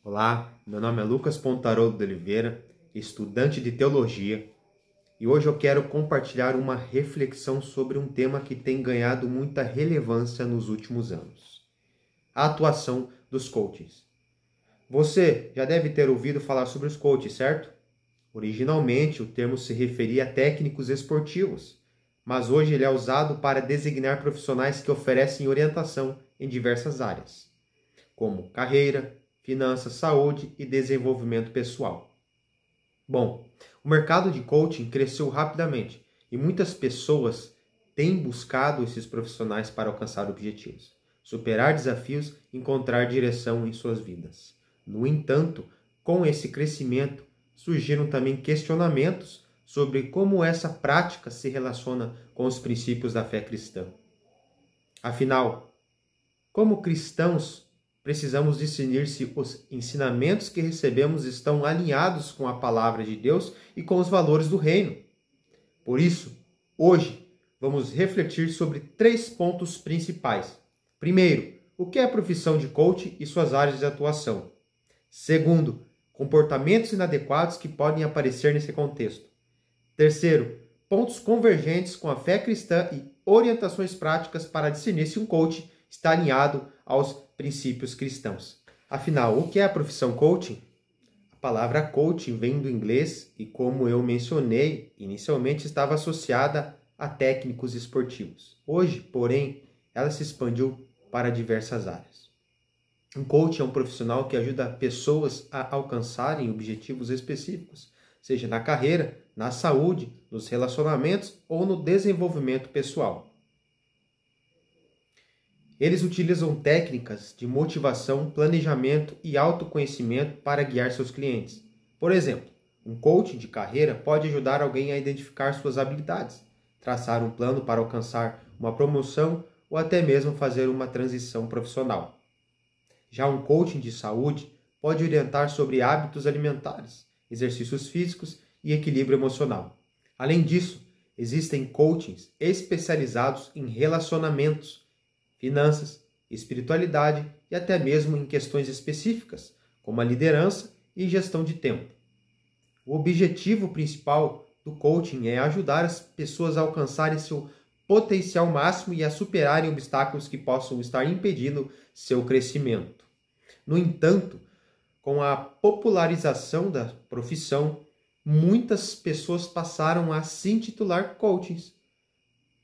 Olá, meu nome é Lucas Pontarolo de Oliveira, estudante de Teologia, e hoje eu quero compartilhar uma reflexão sobre um tema que tem ganhado muita relevância nos últimos anos: a atuação dos coaches. Você já deve ter ouvido falar sobre os coaches, certo? Originalmente, o termo se referia a técnicos esportivos, mas hoje ele é usado para designar profissionais que oferecem orientação em diversas áreas, como carreira, finanças, saúde e desenvolvimento pessoal. Bom, o mercado de coaching cresceu rapidamente e muitas pessoas têm buscado esses profissionais para alcançar objetivos, superar desafios e encontrar direção em suas vidas. No entanto, com esse crescimento, surgiram também questionamentos sobre como essa prática se relaciona com os princípios da fé cristã. Afinal, como cristãos, precisamos discernir se os ensinamentos que recebemos estão alinhados com a palavra de Deus e com os valores do reino. Por isso, hoje, vamos refletir sobre 3 pontos principais. Primeiro, o que é a profissão de coach e suas áreas de atuação. Segundo, comportamentos inadequados que podem aparecer nesse contexto. Terceiro, pontos convergentes com a fé cristã e orientações práticas para discernir se um coach está alinhado aos princípios cristãos. Afinal, o que é a profissão coaching? A palavra coaching vem do inglês e, como eu mencionei, inicialmente estava associada a técnicos esportivos. Hoje, porém, ela se expandiu para diversas áreas. Um coach é um profissional que ajuda pessoas a alcançarem objetivos específicos, seja na carreira, na saúde, nos relacionamentos ou no desenvolvimento pessoal. Eles utilizam técnicas de motivação, planejamento e autoconhecimento para guiar seus clientes. Por exemplo, um coach de carreira pode ajudar alguém a identificar suas habilidades, traçar um plano para alcançar uma promoção ou até mesmo fazer uma transição profissional. Já um coaching de saúde pode orientar sobre hábitos alimentares, exercícios físicos e equilíbrio emocional. Além disso, existem coachings especializados em relacionamentos, finanças, espiritualidade e até mesmo em questões específicas, como a liderança e gestão de tempo. O objetivo principal do coaching é ajudar as pessoas a alcançarem seu potencial máximo e a superarem obstáculos que possam estar impedindo seu crescimento. No entanto, com a popularização da profissão, muitas pessoas passaram a se intitular coachings,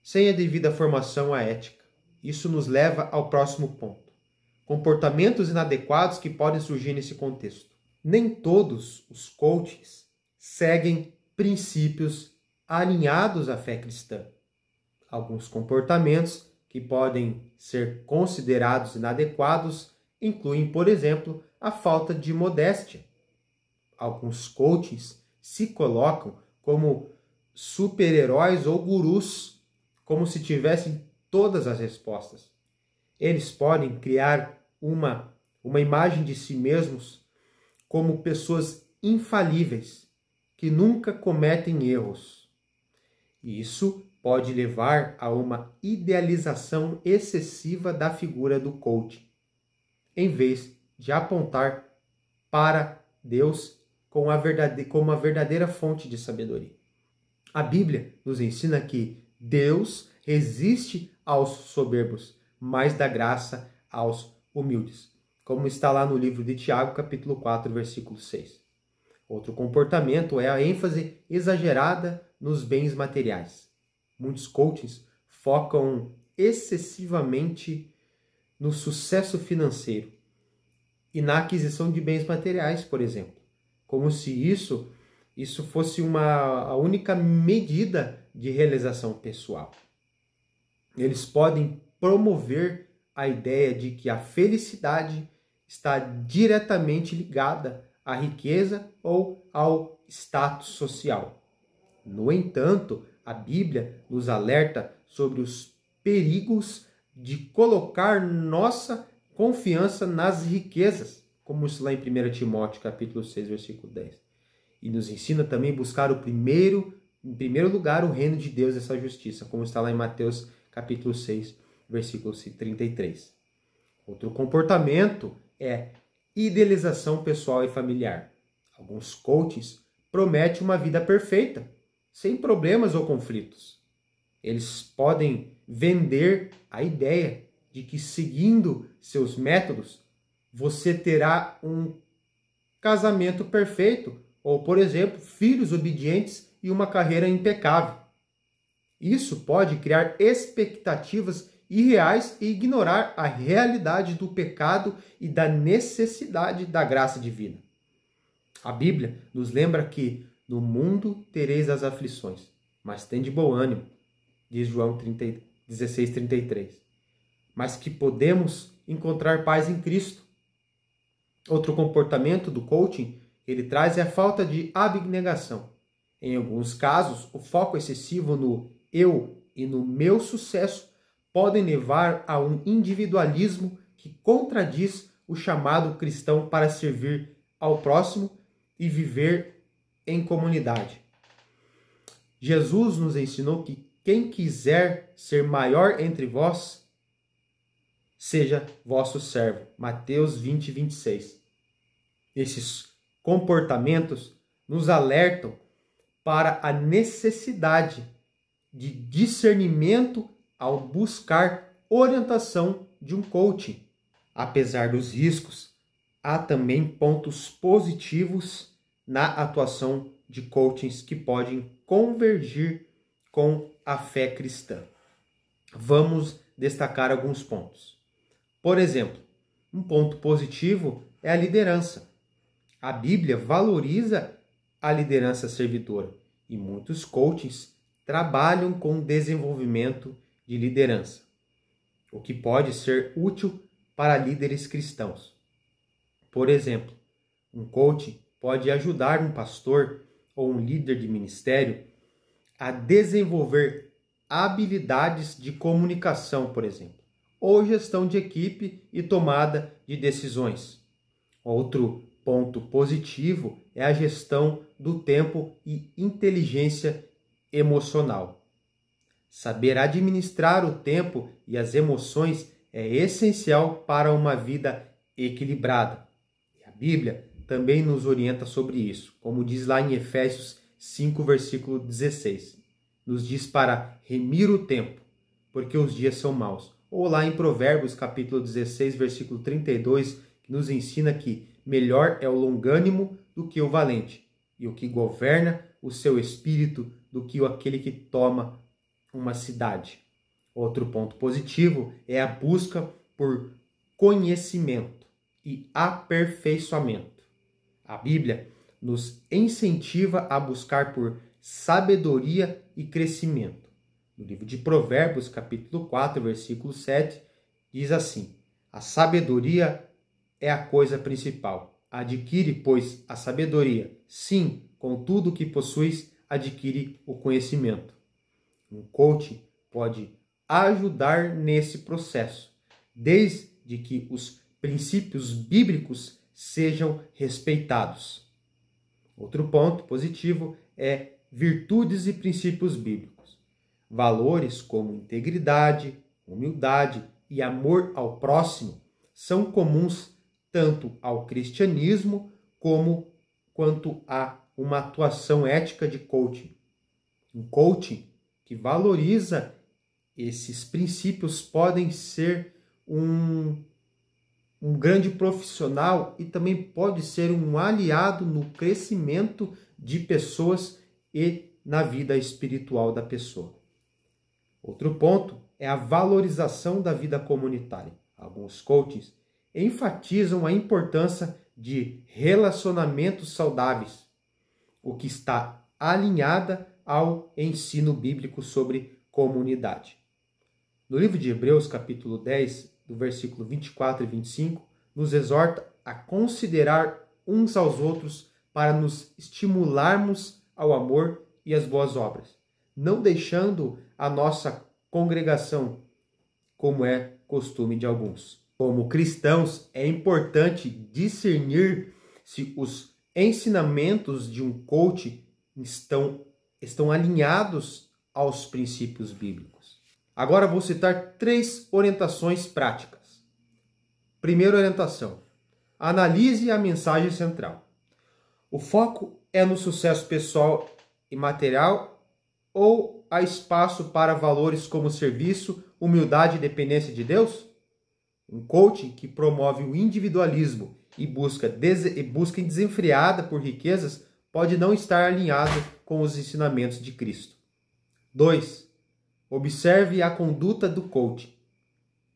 sem a devida formação à ética. Isso nos leva ao próximo ponto: comportamentos inadequados que podem surgir nesse contexto. Nem todos os coaches seguem princípios alinhados à fé cristã. Alguns comportamentos que podem ser considerados inadequados incluem, por exemplo, a falta de modéstia. Alguns coaches se colocam como super-heróis ou gurus, como se tivessem todas as respostas. Eles podem criar uma imagem de si mesmos como pessoas infalíveis, que nunca cometem erros. Isso pode levar a uma idealização excessiva da figura do coach, em vez de apontar para Deus como a verdadeira fonte de sabedoria. A Bíblia nos ensina que Deus resiste aos soberbos, mas dá graça aos humildes, como está lá no livro de Tiago, capítulo 4, versículo 6. Outro comportamento é a ênfase exagerada nos bens materiais. Muitos coaches focam excessivamente no sucesso financeiro e na aquisição de bens materiais, por exemplo, como se isso fosse a única medida de realização pessoal. Eles podem promover a ideia de que a felicidade está diretamente ligada à riqueza ou ao status social. No entanto, a Bíblia nos alerta sobre os perigos de colocar nossa confiança nas riquezas, como isso lá em 1 Timóteo, capítulo 6, versículo 10. E nos ensina também a buscar em primeiro lugar o reino de Deus e essa justiça, como está lá em Mateus, capítulo 6, versículo 33. Outro comportamento é Idealização pessoal e familiar. Alguns coaches prometem uma vida perfeita, sem problemas ou conflitos. Eles podem vender a ideia de que, seguindo seus métodos, você terá um casamento perfeito ou, por exemplo, filhos obedientes e uma carreira impecável. Isso pode criar expectativas irreais e ignorar a realidade do pecado e da necessidade da graça divina. A Bíblia nos lembra que no mundo tereis as aflições, mas tende bom ânimo, diz João 16:33. Mas que podemos encontrar paz em Cristo. Outro comportamento do coaching que ele traz é a falta de abnegação. Em alguns casos, o foco excessivo no eu e no meu sucesso podem levar a um individualismo que contradiz o chamado cristão para servir ao próximo e viver em comunidade. Jesus nos ensinou que quem quiser ser maior entre vós, seja vosso servo. Mateus 20:26. Esses comportamentos nos alertam para a necessidade de discernimento ao buscar orientação de um coaching. Apesar dos riscos, há também pontos positivos na atuação de coachings que podem convergir com a fé cristã. Vamos destacar alguns pontos. Por exemplo, um ponto positivo é a liderança. A Bíblia valoriza a liderança servidora e muitos coachings trabalham com desenvolvimento de liderança, o que pode ser útil para líderes cristãos. Por exemplo, um coach pode ajudar um pastor ou um líder de ministério a desenvolver habilidades de comunicação, por exemplo, ou gestão de equipe e tomada de decisões. Outro ponto positivo é a gestão do tempo e inteligência emocional. Saber administrar o tempo e as emoções é essencial para uma vida equilibrada. E a Bíblia também nos orienta sobre isso, como diz lá em Efésios 5, versículo 16. Nos diz para remir o tempo, porque os dias são maus. Ou lá em Provérbios, capítulo 16, versículo 32, que nos ensina que melhor é o longânimo do que o valente, e o que governa o seu espírito do que aquele que toma uma cidade. Outro ponto positivo é a busca por conhecimento e aperfeiçoamento. A Bíblia nos incentiva a buscar por sabedoria e crescimento. No livro de Provérbios, capítulo 4, versículo 7, diz assim: a sabedoria é a coisa principal. Adquire, pois, a sabedoria. Sim, com tudo o que possuis, adquire o conhecimento. Um coach pode ajudar nesse processo, desde que os princípios bíblicos sejam respeitados. Outro ponto positivo é virtudes e princípios bíblicos. Valores como integridade, humildade e amor ao próximo são comuns tanto ao cristianismo quanto a uma atuação ética de coaching. Um coaching que valoriza esses princípios podem ser um grande profissional e também pode ser um aliado no crescimento de pessoas e na vida espiritual da pessoa. Outro ponto é a valorização da vida comunitária. Alguns coaches enfatizam a importância de relacionamentos saudáveis, o que está alinhada ao ensino bíblico sobre comunidade. No livro de Hebreus, capítulo 10, do versículo 24 e 25, nos exorta a considerar uns aos outros para nos estimularmos ao amor e às boas obras, não deixando a nossa congregação, como é costume de alguns. Como cristãos, é importante discernir se os ensinamentos de um coach estão alinhados aos princípios bíblicos. Agora vou citar 3 orientações práticas. Primeira orientação: analise a mensagem central. O foco é no sucesso pessoal e material ou há espaço para valores como serviço, humildade e dependência de Deus? Um coaching que promove o individualismo e busca desenfreada por riquezas pode não estar alinhado com os ensinamentos de Cristo. 2. Observe a conduta do coach.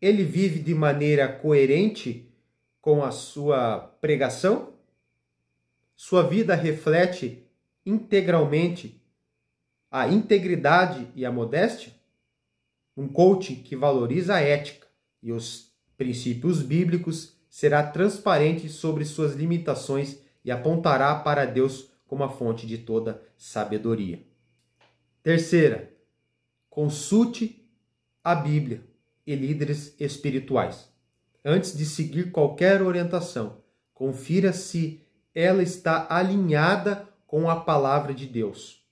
Ele vive de maneira coerente com a sua pregação? Sua vida reflete integralmente a integridade e a modéstia? Um coach que valoriza a ética e os princípios bíblicos será transparente sobre suas limitações e apontará para Deus como a fonte de toda sabedoria. 3. Consulte a Bíblia e líderes espirituais. Antes de seguir qualquer orientação, confira se ela está alinhada com a palavra de Deus.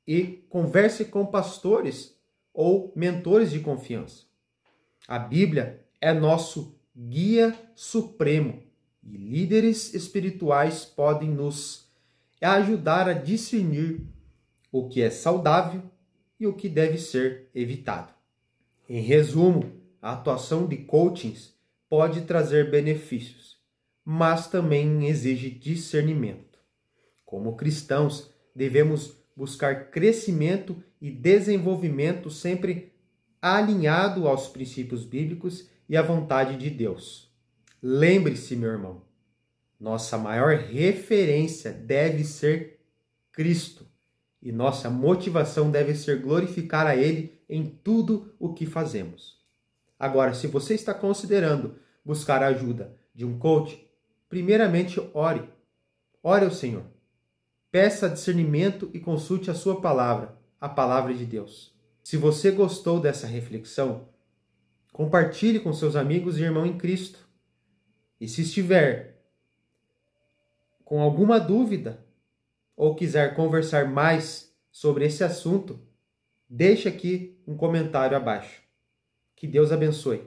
E converse com pastores ou mentores de confiança. A Bíblia é nosso guia supremo e líderes espirituais podem nos ajudar a discernir o que é saudável e o que deve ser evitado. Em resumo, a atuação de coachings pode trazer benefícios, mas também exige discernimento. Como cristãos, devemos buscar crescimento e desenvolvimento sempre alinhado aos princípios bíblicos e à vontade de Deus. Lembre-se, meu irmão, nossa maior referência deve ser Cristo e nossa motivação deve ser glorificar a Ele em tudo o que fazemos. Agora, se você está considerando buscar a ajuda de um coach, primeiramente ore. Ore ao Senhor. Peça discernimento e consulte a sua palavra, a palavra de Deus. Se você gostou dessa reflexão, compartilhe com seus amigos e irmãos em Cristo. E se estiver com alguma dúvida ou quiser conversar mais sobre esse assunto, deixe aqui um comentário abaixo. Que Deus abençoe.